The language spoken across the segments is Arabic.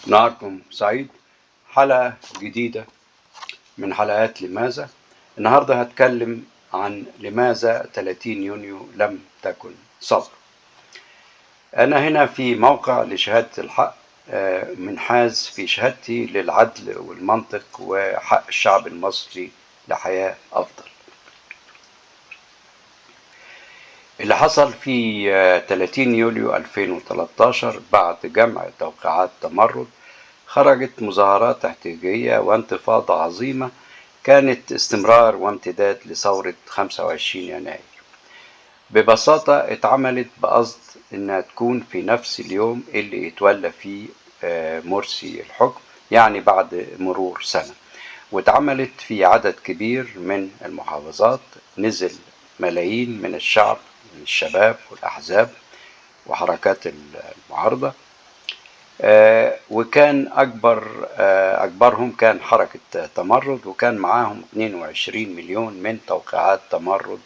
نهاركم سعيد. حلقة جديدة من حلقات لماذا. النهاردة هتكلم عن لماذا 30 يونيو لم تكن ثورة. أنا هنا في موقع لشهادة الحق، منحاز في شهادتي للعدل والمنطق وحق الشعب المصري لحياة أفضل. اللي حصل في 30 يوليو 2013 بعد جمع توقيعات تمرد، خرجت مظاهرات احتجاجية وانتفاضة عظيمة كانت استمرار وامتداد لثورة 25 يناير. ببساطة اتعملت بقصد انها تكون في نفس اليوم اللي اتولى فيه مرسي الحكم، يعني بعد مرور سنة، واتعملت في عدد كبير من المحافظات. نزل ملايين من الشعب، من الشباب والأحزاب وحركات المعارضة، وكان أكبرهم كان حركة تمرد، وكان معاهم 22 مليون من توقيعات تمرد.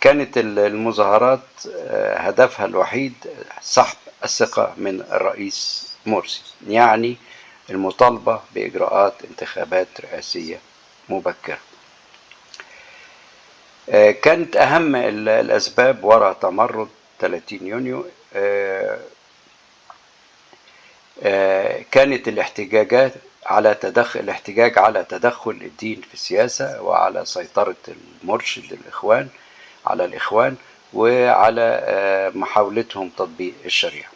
كانت المظاهرات هدفها الوحيد سحب الثقة من الرئيس مرسي، يعني المطالبة بإجراءات انتخابات رئاسية مبكرة. كانت أهم الأسباب وراء تمرد 30 يونيو كانت الاحتجاج على تدخل الدين في السياسة، وعلى سيطرة المرشد على الإخوان، وعلى محاولتهم تطبيق الشريعة.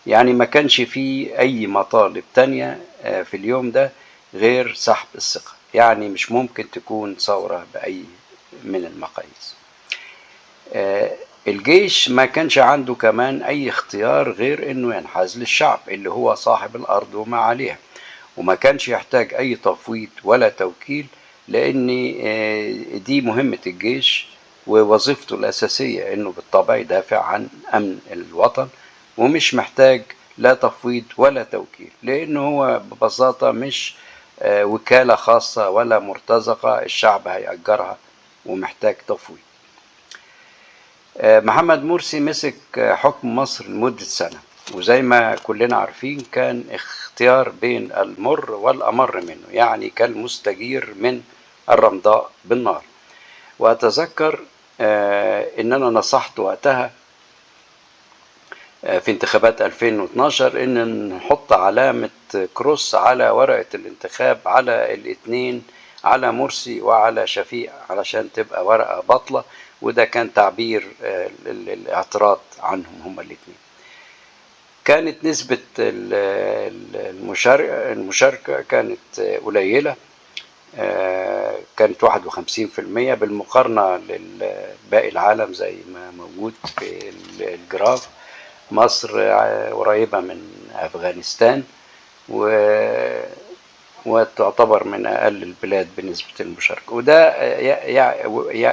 يعني ما كانش فيه أي مطالب تانية في اليوم ده غير سحب الثقة، يعني مش ممكن تكون ثورة بأي من المقاييس. الجيش ما كانش عنده كمان اي اختيار غير انه ينحاز للشعب اللي هو صاحب الارض وما عليها، وما كانش يحتاج اي تفويض ولا توكيل، لان دي مهمة الجيش ووظيفته الاساسية، انه بالطبع يدافع عن امن الوطن، ومش محتاج لا تفويض ولا توكيل، لانه هو ببساطة مش وكالة خاصة ولا مرتزقة الشعب هيأجرها ومحتاج تفويض. محمد مرسي مسك حكم مصر لمدة سنة، وزي ما كلنا عارفين كان اختيار بين المر والأمر منه، يعني كالمستجير من الرمضاء بالنار. وأتذكر إن أنا نصحت وقتها في انتخابات 2012 إن نحط علامة كروس على ورقة الانتخاب على الاثنين، على مرسي وعلى شفيق، علشان تبقى ورقة بطلة، وده كان تعبير الاعتراض عنهم هما الاثنين. كانت نسبة المشاركة كانت قليلة، كانت 51% بالمقارنة لباقي العالم زي ما موجود في الجراف. مصر قريبة من أفغانستان وتعتبر من أقل البلاد بنسبة المشاركة، وده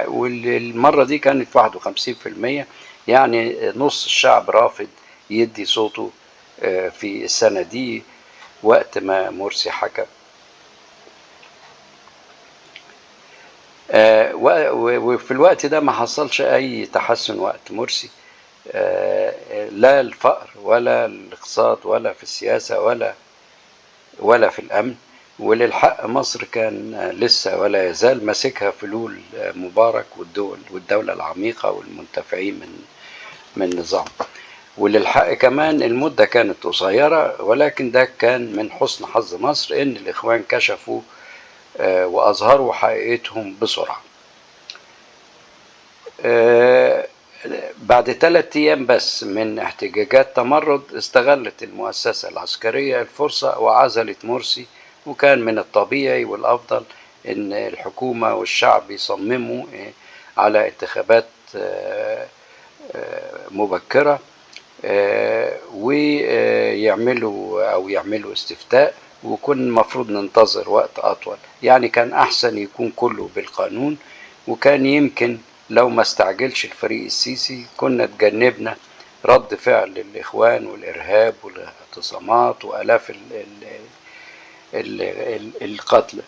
والمرة دي كانت 51%، يعني نص الشعب رافض يدي صوته في السنة دي وقت ما مرسي حكم. وفي الوقت ده ما حصلش أي تحسن وقت مرسي، لا الفقر ولا الاقتصاد ولا في السياسة ولا في الأمن. وللحق مصر كان لسه ولا يزال ماسكها فلول مبارك والدولة العميقة والمنتفعين من النظام. وللحق كمان المدة كانت قصيرة، ولكن ده كان من حسن حظ مصر إن الإخوان كشفوا وأظهروا حقيقتهم بسرعة. بعد 3 أيام بس من احتجاجات تمرد، استغلت المؤسسة العسكرية الفرصة وعزلت مرسي، وكان من الطبيعي والأفضل أن الحكومة والشعب يصمموا على انتخابات مبكرة، ويعملوا استفتاء، وكنا المفروض ننتظر وقت أطول. يعني كان أحسن يكون كله بالقانون، وكان يمكن لو ما استعجلش الفريق السيسي كنا تجنبنا رد فعل الإخوان والإرهاب والاعتصامات وآلاف القتل.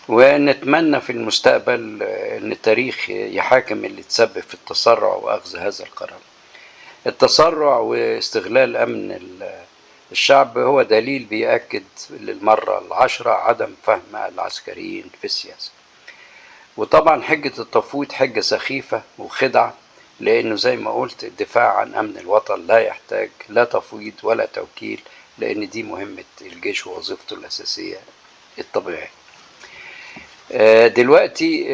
ونتمنى في المستقبل أن التاريخ يحاكم اللي تسبب في التسرع وأخذ هذا القرار. التسرع واستغلال أمن الشعب هو دليل بيأكد للمرة العشرة عدم فهم العسكريين في السياسة. وطبعا حجة التفويض حجة سخيفة وخدعة، لأنه زي ما قلت الدفاع عن أمن الوطن لا يحتاج لا تفويض ولا توكيل، لأن دي مهمة الجيش ووظيفته الأساسية الطبيعية. دلوقتي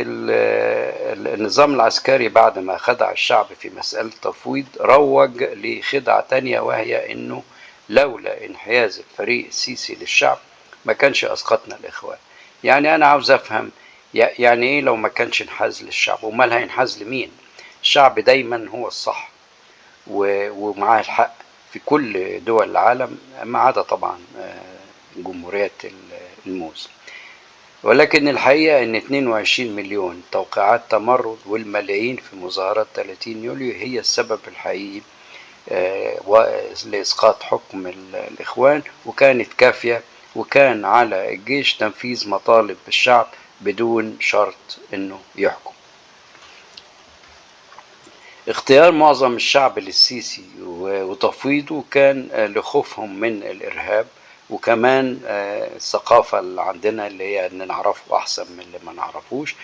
النظام العسكري بعد ما خدع الشعب في مسألة التفويض روج لخدعة تانية، وهي انه لولا انحياز الفريق السيسي للشعب ما كانش اسقطنا الاخوان. يعني انا عاوز افهم يعني ايه لو ما كانش انحاز للشعب؟ ومال هينحاز لمين؟ الشعب دايما هو الصح ومعاه الحق في كل دول العالم ما عدا طبعا جمهورية الموز. ولكن الحقيقة ان 22 مليون توقيعات تمرد والملايين في مظاهرات 30 يوليو هي السبب الحقيقي لإسقاط حكم الإخوان، وكانت كافية، وكان على الجيش تنفيذ مطالب الشعب بدون شرط انه يحكم. اختيار معظم الشعب للسيسي وتفويضه كان لخوفهم من الإرهاب، وكمان الثقافة اللي عندنا اللي هي ان نعرفه احسن من اللي ما نعرفوش.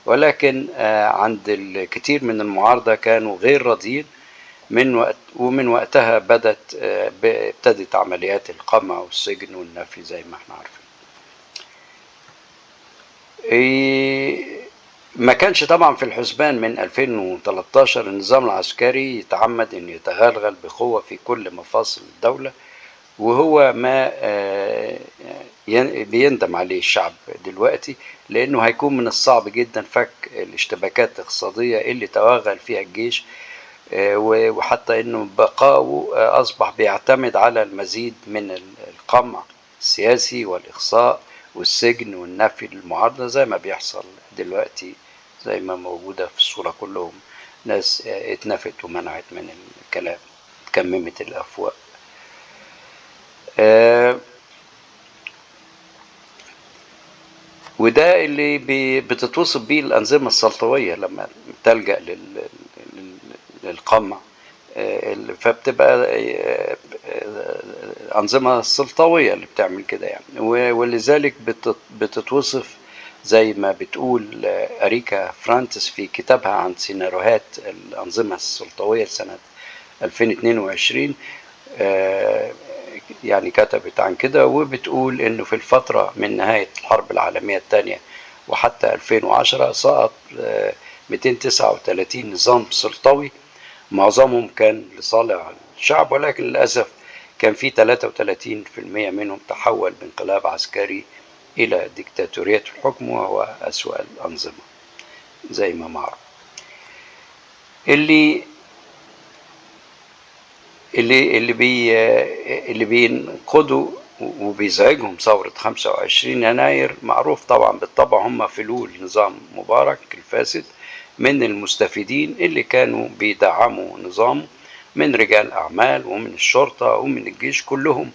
ولكن عند الكثير من المعارضة كانوا غير راضيين ومن وقتها ابتدت عمليات القمع والسجن والنفي زي ما احنا عارفين. ما كانش طبعا في الحسبان من 2013 النظام العسكري يتعمد ان يتغلغل بقوة في كل مفاصل الدولة، وهو ما بيندم عليه الشعب دلوقتي، لانه هيكون من الصعب جدا فك الاشتباكات الاقتصادية اللي توغل فيها الجيش، وحتى انه بقاؤه اصبح بيعتمد على المزيد من القمع السياسي والاقصاء والسجن والنفي للمعارضة زي ما بيحصل دلوقتي، زي ما موجودة في الصورة كلهم ناس اتنفت ومنعت من الكلام، اتكممت الأفواه. وده اللي بتتوصف بيه الأنظمة السلطوية لما تلجأ للقمع، فبتبقى أنظمة سلطوية اللي بتعمل كده يعني. ولذلك بتتوصف زي ما بتقول أريكا فرانتس في كتابها عن سيناريوهات الأنظمة السلطوية سنة 2022، يعني كتبت عن كده وبتقول انه في الفترة من نهاية الحرب العالمية الثانية وحتى 2010 سقط 239 نظام سلطوي، معظمهم كان لصالح الشعب، ولكن للأسف كان في 33% منهم تحول بانقلاب عسكري إلى ديكتاتورية الحكم، وهو أسوأ الأنظمة زي ما معروف. اللي بينقضوا وبيزعجهم ثورة 25 يناير معروف طبعا بالطبع هم فلول نظام مبارك الفاسد من المستفيدين اللي كانوا بيدعموا نظامه من رجال أعمال ومن الشرطة ومن الجيش، كلهم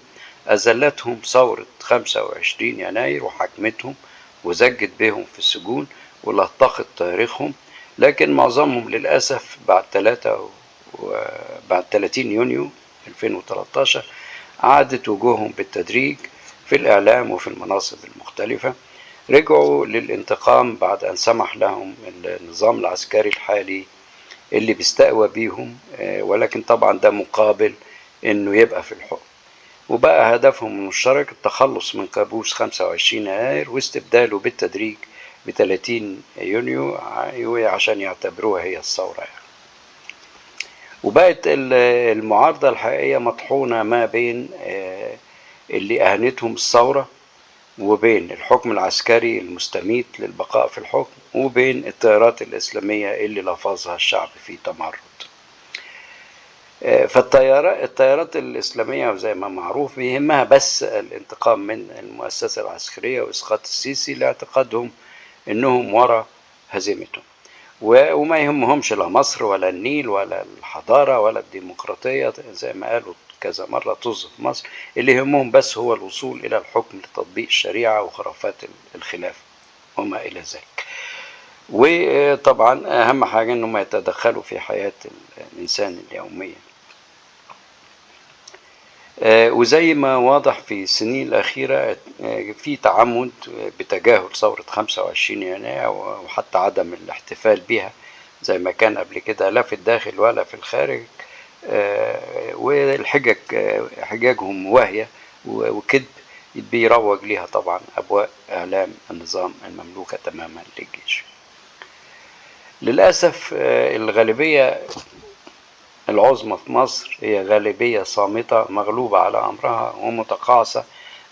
أزلتهم ثورة 25 يناير وحكمتهم وزجت بهم في السجون ولطخت تاريخهم. لكن معظمهم للأسف بعد 30 يونيو 2013 عادت وجوههم بالتدريج في الإعلام وفي المناصب المختلفة، رجعوا للانتقام بعد أن سمح لهم النظام العسكري الحالي اللي بيستقوى بيهم، ولكن طبعا ده مقابل انه يبقى في الحكم. وبقى هدفهم المشترك التخلص من كابوس 25 يناير واستبداله بالتدريج ب 30 يونيو عشان يعتبروها هي الثورة يعني. وبقت المعارضة الحقيقية مطحونة ما بين اللي أهنتهم الثورة وبين الحكم العسكري المستميت للبقاء في الحكم وبين التيارات الإسلامية اللي لفظها الشعب في تمرد. فالتيارات الإسلامية وزي ما معروف بيهمها بس الانتقام من المؤسسة العسكرية وإسقاط السيسي لاعتقادهم إنهم وراء هزيمتهم، وما يهمهمش لا مصر ولا النيل ولا الحضارة ولا الديمقراطية زي ما قالوا كذا مرة طز في مصر. اللي يهمهم بس هو الوصول إلى الحكم لتطبيق الشريعة وخرافات الخلافة وما إلى ذلك. وطبعا أهم حاجة أنهم يتدخلوا في حياة الإنسان اليومية. وزي ما واضح في السنين الأخيرة في تعمد بتجاهل ثورة 25 يناير وحتى عدم الاحتفال بها زي ما كان قبل كده، لا في الداخل ولا في الخارج. والحجج حجاجهم واهية وكذب بيروج ليها طبعا أبواء إعلام النظام المملوكة تماما للجيش. للأسف الغالبية العظمى في مصر هي غالبية صامتة مغلوبة على أمرها ومتقاعسة،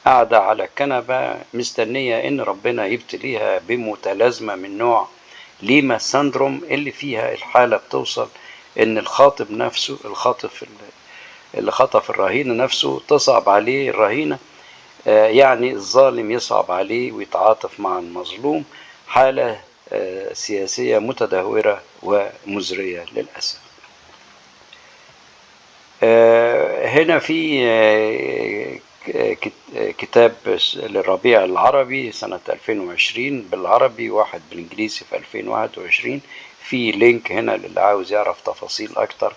قاعدة على كنبة مستنية إن ربنا يبتليها بمتلازمة من نوع ليما سندروم، اللي فيها الحالة بتوصل إن الخاطب نفسه اللي خطف الرهينة نفسه تصعب عليه الرهينة، يعني الظالم يصعب عليه ويتعاطف مع المظلوم. حالة سياسية متدهورة ومزرية للأسف. هنا في كتاب للربيع العربي سنة 2020 بالعربي، واحد بالإنجليزي في 2021. في لينك هنا للي عاوز يعرف تفاصيل أكتر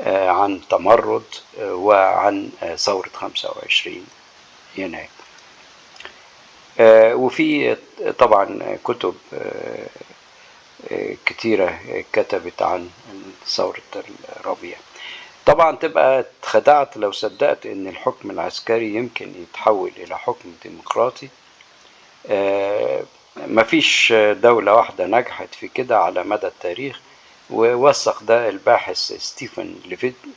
عن تمرد وعن ثورة 25 يناير. وفي طبعا كتب كتيرة كتبت عن ثورة الربيع. طبعا تبقى اتخدعت لو صدقت ان الحكم العسكري يمكن يتحول الى حكم ديمقراطي. مفيش دولة واحدة نجحت في كده على مدى التاريخ، ووثق ده الباحث ستيفن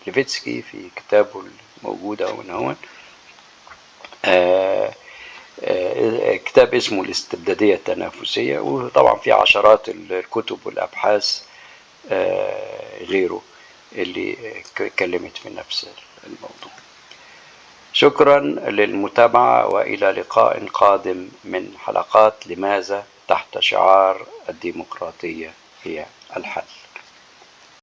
ليفيتسكي في كتابه الموجود هنا كتاب اسمه الاستبدادية التنافسية. وطبعا في عشرات الكتب والأبحاث غيره اللي اتكلمت في نفس الموضوع. شكرا للمتابعة، وإلى لقاء قادم من حلقات لماذا تحت شعار الديمقراطية هي الحل.